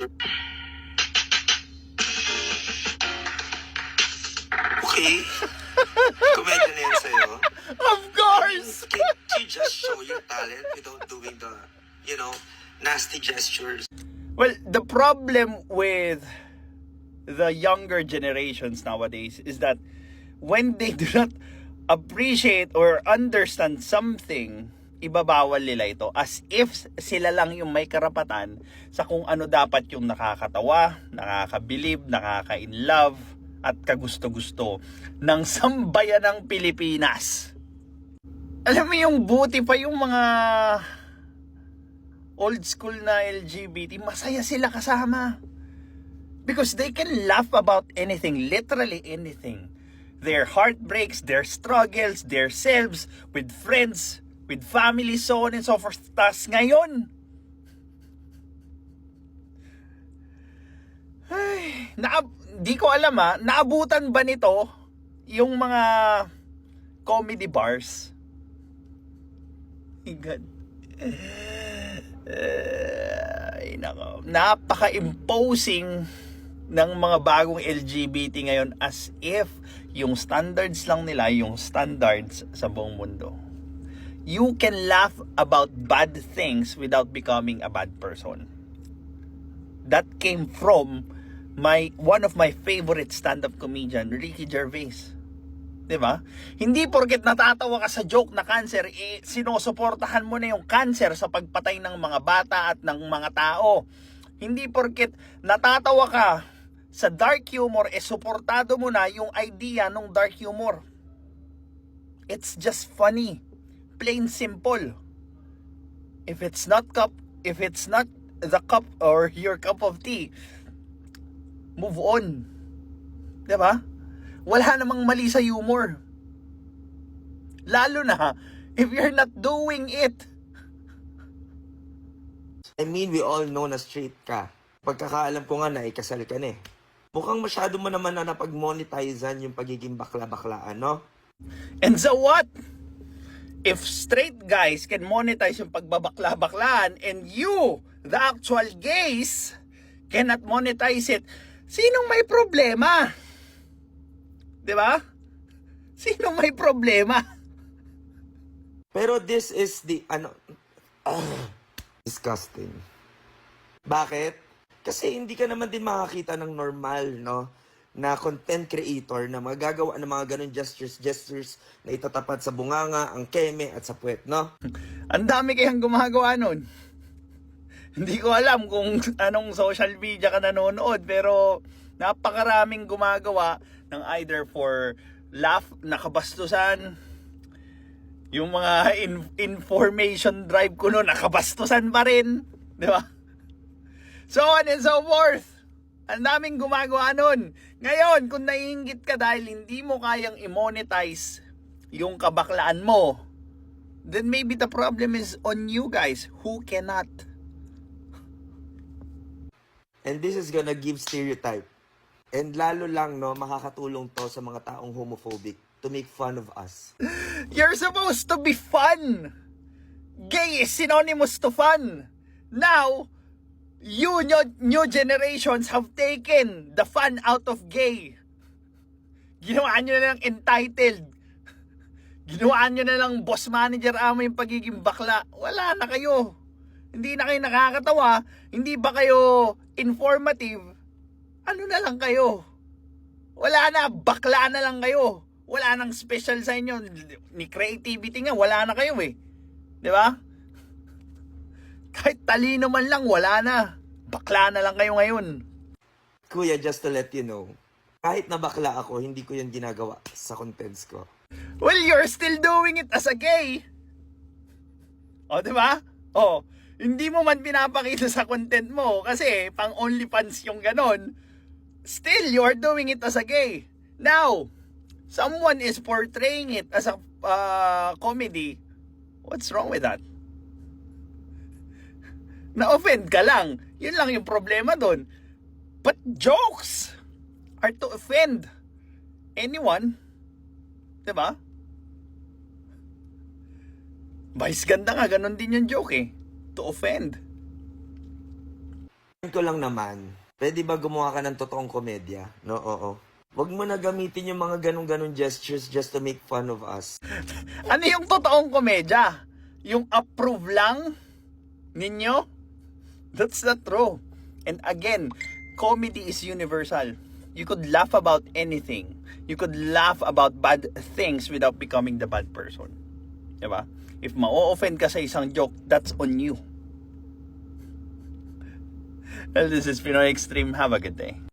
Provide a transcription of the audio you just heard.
Okay? Komedya na yan sa'yo. Of course! Can you just show your talent without doing the, nasty gestures? Well, the problem with the younger generations nowadays is that when they do not appreciate or understand something, ibabawal nila ito as if sila lang yung may karapatan sa kung ano dapat yung nakakatawa, nakakabilib, nakaka-inlove at kagusto-gusto ng sambayan ng Pilipinas. Alam mo yung buti pa yung mga old school na LGBT, masaya sila kasama. Because they can laugh about anything, literally anything. Their heartbreaks, their struggles, their selves, with friends, with family, so on and so forth. Tas ngayon, di ko alam naabutan ba nito yung mga comedy bars? My God. Ay, nako. Napaka-imposing ng mga bagong LGBT ngayon as if yung standards lang nila, yung standards sa buong mundo. You can laugh about bad things without becoming a bad person. That came from one of my favorite stand-up comedian, Ricky Gervais. 'Di ba? Hindi porket natatawa ka sa joke na cancer, sinusuportahan mo na yung cancer sa pagpatay ng mga bata at ng mga tao. Hindi porket natatawa ka sa dark humor, suportado mo na yung idea ng dark humor. It's just funny. Plain simple. If it's not the cup or your cup of tea, move on. 'Di ba? Wala namang mali sa humor. Lalo na if you're not doing it. I mean, we all know na straight ka. Pagkakaalam ko nga na ikasal ka na eh. Mukhang masyado mo naman na napag-monetizan yung pagiging bakla-baklaan, no? And so what? If straight guys can monetize yung pagbabakla-baklaan and you, the actual gays, cannot monetize it, sinong may problema? 'Di ba? Sinong may problema? Pero this is the, disgusting. Bakit? Kasi hindi ka naman din makakita ng normal, no? Na content creator na magagawa ng mga ganun gestures na itatapat sa bunganga, ang keme at sa puwet, no? Ang dami kayang gumagawa nun. Hindi ko alam kung anong social media ka nanonood, pero napakaraming gumagawa ng either for laugh, nakabastusan, yung mga information drive ko noon, nakabastusan pa rin, di ba? So on and so forth. Ang daming gumagawa nun. Ngayon, kung naiinggit ka dahil hindi mo kayang i-monetize yung kabaklaan mo, then maybe the problem is on you guys who cannot. And this is gonna give stereotype. And lalo lang, no, makakatulong to sa mga taong homophobic to make fun of us. You're supposed to be fun. Gay is synonymous to fun. Now, new generations have taken the fun out of gay. Ginawa nyo na lang entitled. Ginawa nyo na lang boss manager amo yung pagiging bakla. Wala na kayo. Hindi na kayo nakakatawa. Hindi ba kayo informative? Ano na lang kayo? Wala na. Bakla na lang kayo. Wala nang special sa inyo. Ni creativity nga, wala na kayo eh. Di ba? Kahit talino man lang, wala na. Bakla na lang kayo ngayon. Kuya, just to let you know, kahit na bakla ako, hindi ko yan ginagawa sa contents ko. Well, you're still doing it as a gay. O, di ba? O, hindi mo man pinapakita sa content mo kasi pang OnlyFans yung ganon. Still, you are doing it as a gay. Now, someone is portraying it as a comedy. What's wrong with that? Na-offend ka lang. Yun lang yung problema doon. But jokes are to offend anyone. Diba? Vice ganda nga, ganon din yung joke eh. To offend. ko lang naman, pwede ba gumawa ka ng totoong komedya? No, oo. Huwag mo na gamitin yung mga ganun-ganun gestures just to make fun of us. Ano yung totoong komedya? Yung approve lang ninyo? That's not true. And again, comedy is universal. You could laugh about anything. You could laugh about bad things without becoming the bad person. Diba? If ma-offend ka sa isang joke, that's on you. Well, this is Pinoy Extreme. Have a good day.